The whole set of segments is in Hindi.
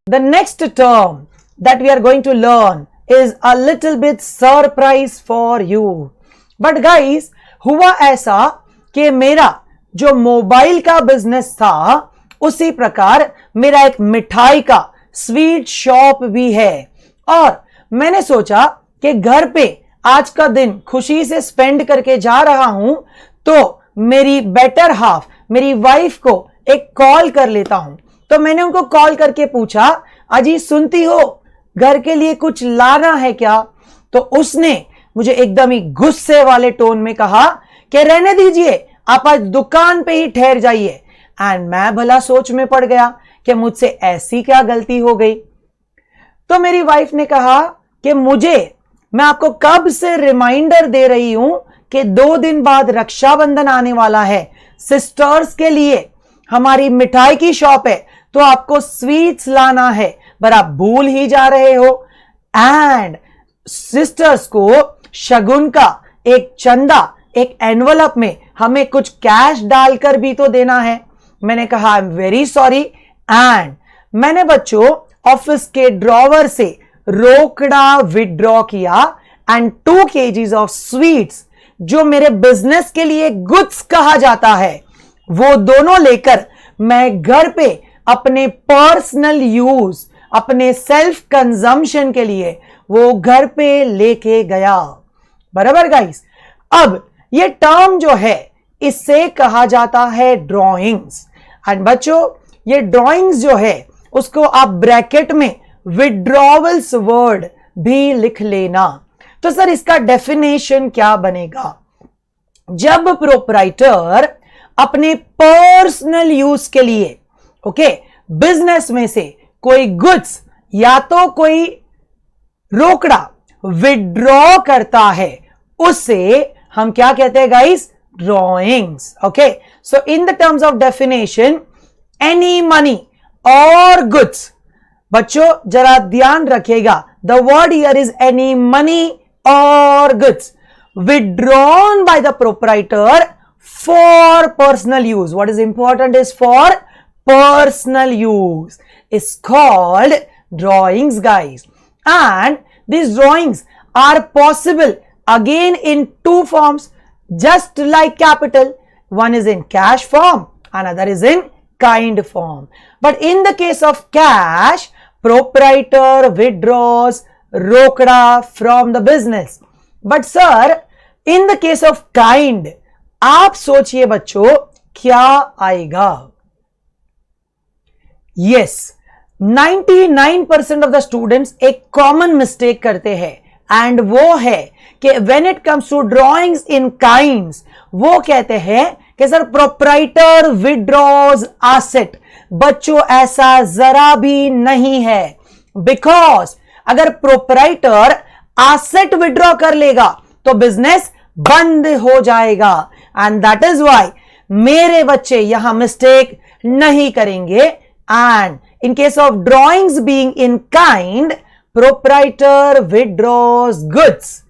The next term that we are going to learn is a little bit surprise for you. But guys, हुआ ऐसा कि मेरा जो मोबाइल का बिजनेस था उसी प्रकार मेरा एक मिठाई का स्वीट शॉप भी है, और मैंने सोचा कि घर पे आज का दिन खुशी से स्पेंड करके जा रहा हूं तो मेरी बेटर हाफ मेरी वाइफ को एक कॉल कर लेता हूं। तो मैंने उनको कॉल करके पूछा, अजी सुनती हो, घर के लिए कुछ लाना है क्या? तो उसने मुझे एकदम ही गुस्से वाले टोन में कहा कि रहने दीजिए, आप आज दुकान पे ही ठहर जाइए। एंड मैं भला सोच में पड़ गया कि मुझसे ऐसी क्या गलती हो गई। तो मेरी वाइफ ने कहा कि मैं आपको कब से रिमाइंडर दे रही हूं कि 2 दिन बाद रक्षाबंधन आने वाला है, सिस्टर्स के लिए हमारी मिठाई की शॉप है, तो आपको स्वीट्स लाना है, पर आप भूल ही जा रहे हो। एंड सिस्टर्स को शगुन का एक चंदा एक एनवलप में हमें कुछ कैश डालकर भी तो देना है। मैंने कहा I am very sorry. And मैंने बच्चों ऑफिस के ड्रॉवर से रोकड़ा विड्रॉ किया एंड 2 kgs ऑफ स्वीट्स जो मेरे बिजनेस के लिए गुड्स कहा जाता है, वो दोनों लेकर मैं घर पे अपने पर्सनल यूज, अपने सेल्फ कंजम्पशन के लिए वो घर पे लेके गया। बराबर गाइस। अब ये टर्म जो है इससे कहा जाता है ड्राइंग्स। एंड बच्चों ये ड्राइंग्स जो है उसको आप ब्रैकेट में विड्रॉवल्स वर्ड भी लिख लेना। तो सर इसका डेफिनेशन क्या बनेगा? जब प्रोप्राइटर अपने पर्सनल यूज के लिए बिजनेस में से कोई गुड्स या तो कोई रोकड़ा विड्रॉ करता है, उससे हम क्या कहते हैं guys? Drawings. So in the terms of definition, any money और गुड्स, बच्चों जरा ध्यान रखिएगा, the word here is any money और goods withdrawn by the proprietor for personal use. What is important is for personal use is called drawings, guys. And these drawings are possible again in 2 forms, just like capital. One is in cash form, another is in kind form. But in the case of cash, proprietor withdraws rokda from the business. But sir, in the case of kind, आप सोचिए बच्चों क्या आएगा? Yes, 99% of the students एक कॉमन मिस्टेक करते हैं, एंड वो है कि when it comes to drawings in kinds, वो कहते हैं कि सर प्रोप्राइटर विड्रॉज एसेट। बच्चों ऐसा जरा भी नहीं है, बिकॉज अगर प्रोप्राइटर एसेट विड्रॉ कर लेगा तो बिजनेस बंद हो जाएगा। एंड दैट इज वाई मेरे बच्चे यहां मिस्टेक नहीं करेंगे। And in case of drawings being in kind, proprietor withdraws goods.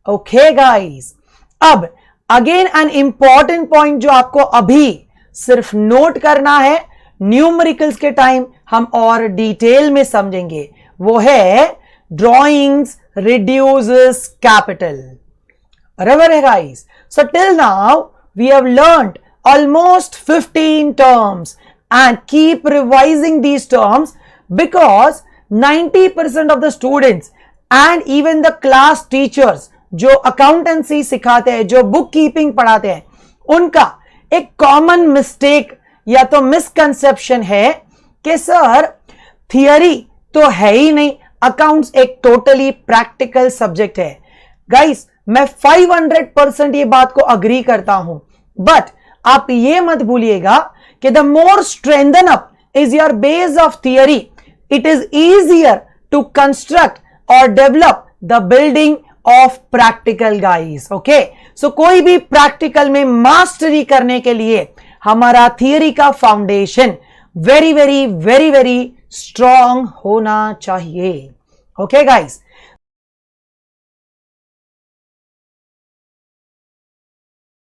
Okay guys, अब अगेन एन इंपॉर्टेंट पॉइंट जो आपको अभी सिर्फ नोट करना है, न्यूमेरिकल्स के टाइम हम और डिटेल में समझेंगे, वो है drawings reduces capital. Barabar hai guys. So till now we have learned almost 15 terms and keep revising these terms because 90% of the students and even the class teachers जो accountancy सिखाते हैं, जो बुक कीपिंग पढ़ाते हैं, उनका एक कॉमन मिस्टेक या तो मिसकंसेप्शन है कि सर थियरी तो है ही नहीं, अकाउंट्स एक टोटली प्रैक्टिकल सब्जेक्ट है। गाइस मैं 500% ये बात को अग्री करता हूं, बट आप ये मत भूलिएगा कि the more strengthen up is your base of theory, it is easier to construct और develop the building of practical guys. Okay, so कोई भी प्रैक्टिकल में मास्टरी करने के लिए हमारा थियरी का foundation very very very very strong होना चाहिए। Okay guys,